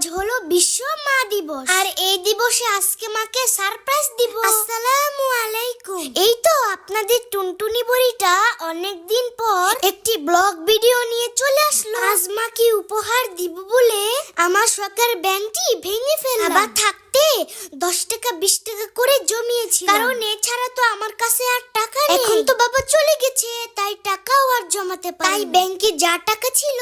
আজ হলো বিশ্ব মা দিবস, আর এই দিবসে আজকে মাকে সারপ্রাইজ দিব। আসসালামু আলাইকুম। এই তো আপনাদের টুনটুনি বুড়িটা অনেকদিন পর একটি ব্লগ ভিডিও নিয়ে চলে আসলো। আজ মাকে উপহার দিব বলে আমার শখের ব্যাংকটি ভেঙে ফেললাম। আবার থাকতে 10 টাকা 20 টাকা করে জমিয়েছি, কারণ এছাড়া তো আমার কাছে আর টাকা নেই। এখন তো বাবা চলে গেছে, তাই টাকাও আর জমাতে পারি। তাই ব্যাংকে যা টাকা ছিল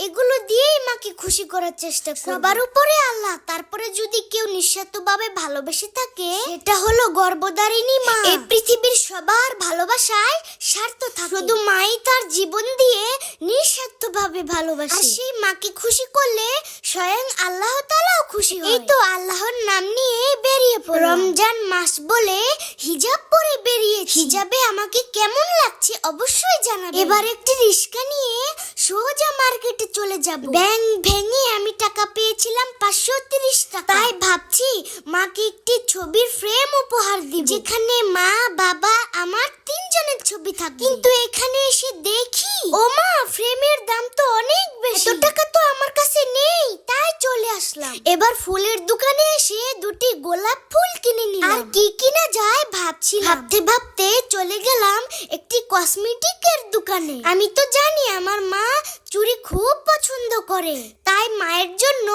এগুলো দিয়েই মাকে খুশি করার চেষ্টা করি। সবার উপরে আল্লাহ, তারপরে যদি কেউ নিঃস্বার্থভাবে ভালোবেসে থাকে সেটা হলো গর্ভধারিণী মা। এই পৃথিবীর সবার ভালোবাসায় স্বার্থ থাকে, শুধু মাই তার জীবন দিয়ে নিঃস্বার্থভাবে ভালোবাসে। আর সেই মাকে খুশি করলে স্বয়ং আল্লাহ তাআলাও খুশি হয়। এই তো আল্লাহর নাম নিয়ে বেরিয়ে পড়লাম। রমজান মাস বলে হিজাব পরে বেরিয়েছি। হিজাবে আমাকে কেমন লাগছে অবশ্যই জানাবেন। এবার একটি রিস্কা নিয়ে সোজা মার্কেটে চলে যাব। ব্যাংক ভেঙে আমি টাকা পেয়েছিলাম 530 টাকা। তাই ভাবছি মাকে একটি ছবির ফ্রেম উপহার দিব, যেখানে মা বাবা আমার 3 জনের ছবি থাকবে। কিন্তু এখানে এসে দেখি ও মা, ফ্রেমের দাম তো অনেক বেশি, এত টাকা তো আমার কাছে নেই। তাই চলে আসলাম। এবার ফুলের দোকানে এসে দুটি গোলাপ ফুল কিনে নিলাম। আর কি কিনা যায় ভাবছিলাম। ভাবতে ভাবতে চলে গেলাম একটি কসমেটিকের দোকানে। আমি তো জানি আমার মা চুড়ি খুব পছন্দ করে, তাই মায়ের জন্য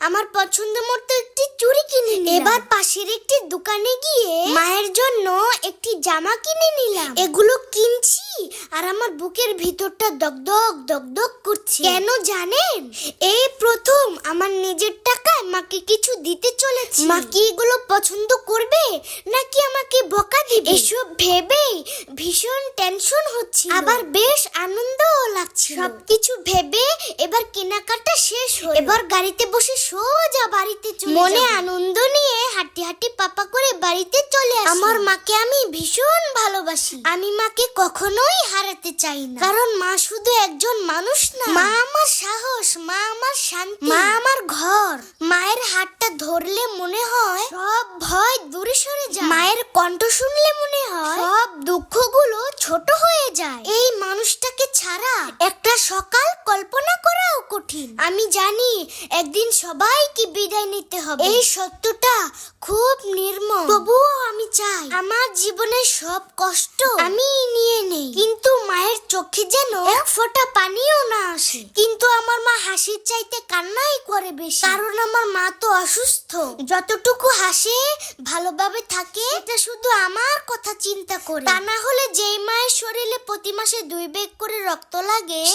আমার পছন্দ মতো একটি চুড়ি কিনে নিলাম। এবার পাশের একটি দোকানে গিয়ে মায়ের জন্য একটি জামা কিনে নিলাম। এগুলো কিনছি আর আমার বুকের ভিতরটা দগদগ দগদগ করছে। কেন জানেন? এই প্রথম আমার নিজের টাকায় মাকে কিছু দিতে চলেছি। মা কি এগুলো পছন্দ করবে নাকি আমাকে বকা দিবে, এসব ভেবে ভীষণ টেনশন হচ্ছে, আবার বেশ আনন্দও লাগছে। সবকিছু ভেবে এবার কেনাকাটা শেষ হলো। এবার গাড়িতে বসে সোজা বাড়িতে চলে যাব। মনে আনন্দ নিয়ে হাঁটি হাঁটি পাপা করে বাড়িতে চলে আসি। আমার মাকে আমি ভীষণ ভালোবাসি। আমি মাকে কখনোই হারাতে চাই না, কারণ মা শুধু একজন মানুষ না, মা আমার সাহস, মা আমার শান্তি, মা আমার ঘর। মায়ের হাতটা ধরলে মনে হয় সব ভয় দূরে সরে যায়। মায়ের কণ্ঠ শুনলে মনে হয় সব দুঃখগুলো ছোট হয়ে যায়। এই মানুষটাকে ছাড়া একটা সকাল কল্পনা করাও কঠিন। আমি জানি একদিন সবাইকে বিদায় নিতে হবে, এই সত্যটা খুব নির্মম। তবুও আমি চাই আমার জীবনের সব কষ্ট আমি নিয়ে নেই, কিন্তু মায়ের চোখে যেন এক ফোঁটা পানিও না আসে। কিন্তু আমার মা হাসির চাইতে কান্নাই করে বেশি, কারণ আমার মা তো অসুস্থ। যতটুকু হাসে ভালোভাবে থাকে এটা শুধু আমার কথা চিন্তা করে। তা না হলে যেই মায়ের শরীরে প্রতি মাসে 2 ব্যাগ করে রক্ত লাগে